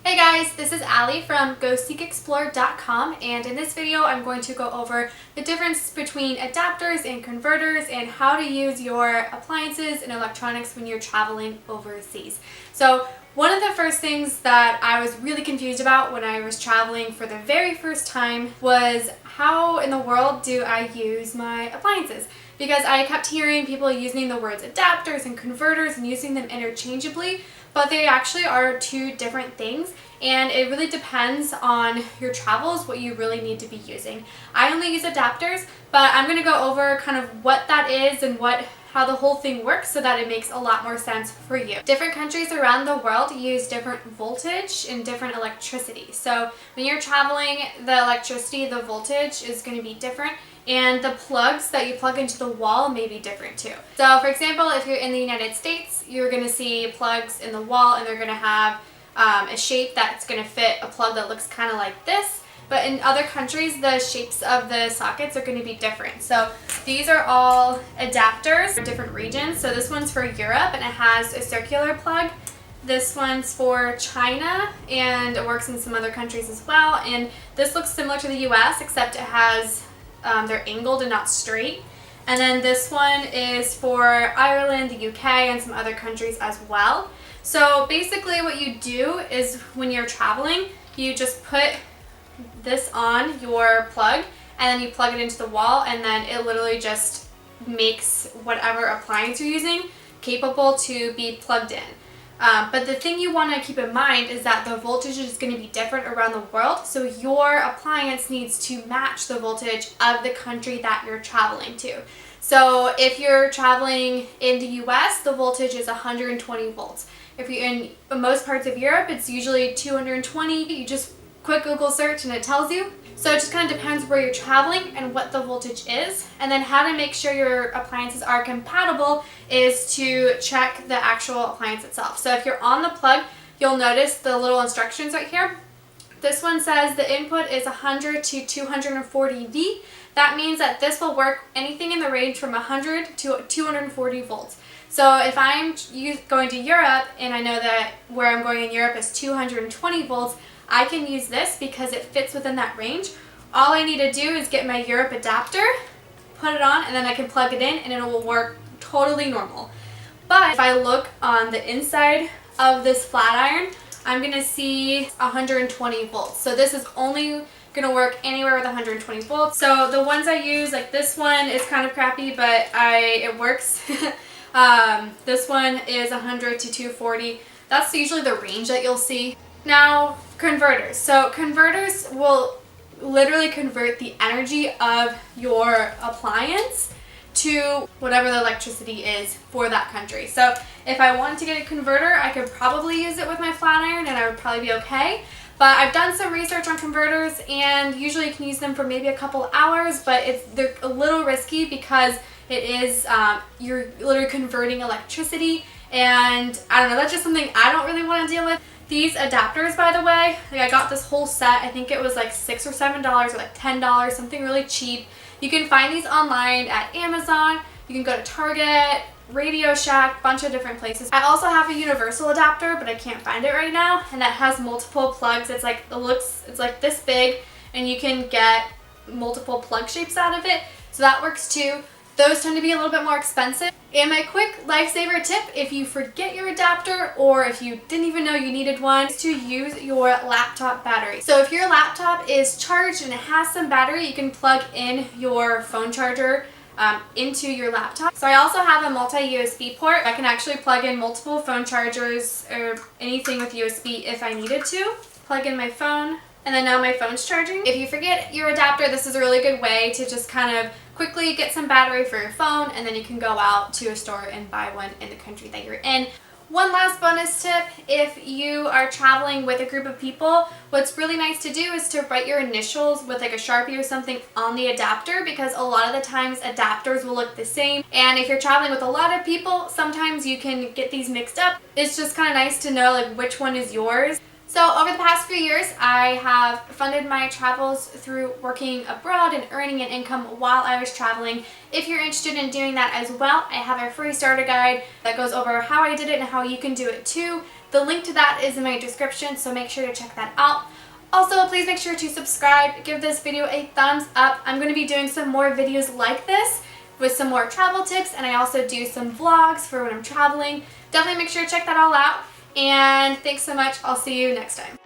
Hey guys, this is Allie from GoSeekExplore.com, and in this video I'm going to go over the difference between adapters and converters and how to use your appliances and electronics when you're traveling overseas. So one of the first things that I was really confused about when I was traveling for the very first time was how in the world do I use my appliances? Because I kept hearing people using the words adapters and converters and using them interchangeably, but they actually are two different things, and it really depends on your travels what you really need to be using. I only use adapters, but I'm going to go over kind of what that is and how the whole thing works so that it makes a lot more sense for you. Different countries around the world use different voltage and different electricity. So when you're traveling, the electricity, the voltage is going to be different, and the plugs that you plug into the wall may be different too. So for example, if you're in the United States, you're going to see plugs in the wall and they're going to have a shape that's going to fit a plug that looks kind of like this. But in other countries, the shapes of the sockets are going to be different. So these are all adapters for different regions. So this one's for Europe and it has a circular plug. This one's for China and it works in some other countries as well. And this looks similar to the US except it has, they're angled and not straight. And then this one is for Ireland, the UK, and some other countries as well. So basically what you do is when you're traveling, you just put this on your plug and then you plug it into the wall, and then it literally just makes whatever appliance you're using capable to be plugged in. But the thing you want to keep in mind is that the voltage is going to be different around the world, so your appliance needs to match the voltage of the country that you're traveling to. So if you're traveling in the US, the voltage is 120 volts. If you're in most parts of Europe, it's usually 220. You just quick Google search and it tells you. So it just kind of depends where you're traveling and what the voltage is. And then how to make sure your appliances are compatible is to check the actual appliance itself. So if you're on the plug, you'll notice the little instructions right here. This one says the input is 100 to 240 V. That means that this will work anything in the range from 100 to 240 volts. So if I'm going to Europe and I know that where I'm going in Europe is 220 volts, I can use this because it fits within that range. All I need to do is get my Europe adapter, put it on, and then I can plug it in and it will work totally normal. But if I look on the inside of this flat iron, I'm going to see 120 volts. So this is only going to work anywhere with 120 volts. So the ones I use, like this one is kind of crappy, but it works. This one is 100 to 240. That's usually the range that you'll see. Now, converters. So converters will literally convert the energy of your appliance to whatever the electricity is for that country. So if I wanted to get a converter, I could probably use it with my flat iron and I would probably be okay. But I've done some research on converters and usually you can use them for maybe a couple hours, but they're a little risky because it is, you're literally converting electricity, and I don't know, that's just something I don't really want to deal with. These adapters, by the way, like I got this whole set, I think it was like $6 or $7 or like $10, something really cheap. You can find these online at Amazon, you can go to Target, Radio Shack, bunch of different places. I also have a universal adapter, but I can't find it right now, and that has multiple plugs. It's like this big, and you can get multiple plug shapes out of it, so that works too. Those tend to be a little bit more expensive. And my quick lifesaver tip, if you forget your adapter or if you didn't even know you needed one, is to use your laptop battery. So if your laptop is charged and it has some battery, you can plug in your phone charger into your laptop. So I also have a multi-USB port. I can actually plug in multiple phone chargers or anything with USB if I needed to. Plug in my phone, and then now my phone's charging. If you forget your adapter, this is a really good way to just kind of quickly get some battery for your phone, and then you can go out to a store and buy one in the country that you're in. One last bonus tip, if you are traveling with a group of people, what's really nice to do is to write your initials with like a Sharpie or something on the adapter, because a lot of the times adapters will look the same, and if you're traveling with a lot of people, sometimes you can get these mixed up. It's just kind of nice to know like which one is yours. So over the past few years, I have funded my travels through working abroad and earning an income while I was traveling. If you're interested in doing that as well, I have a free starter guide that goes over how I did it and how you can do it too. The link to that is in my description, so make sure to check that out. Also, please make sure to subscribe, give this video a thumbs up. I'm going to be doing some more videos like this with some more travel tips, and I also do some vlogs for when I'm traveling. Definitely make sure to check that all out, and thanks so much. I'll see you next time.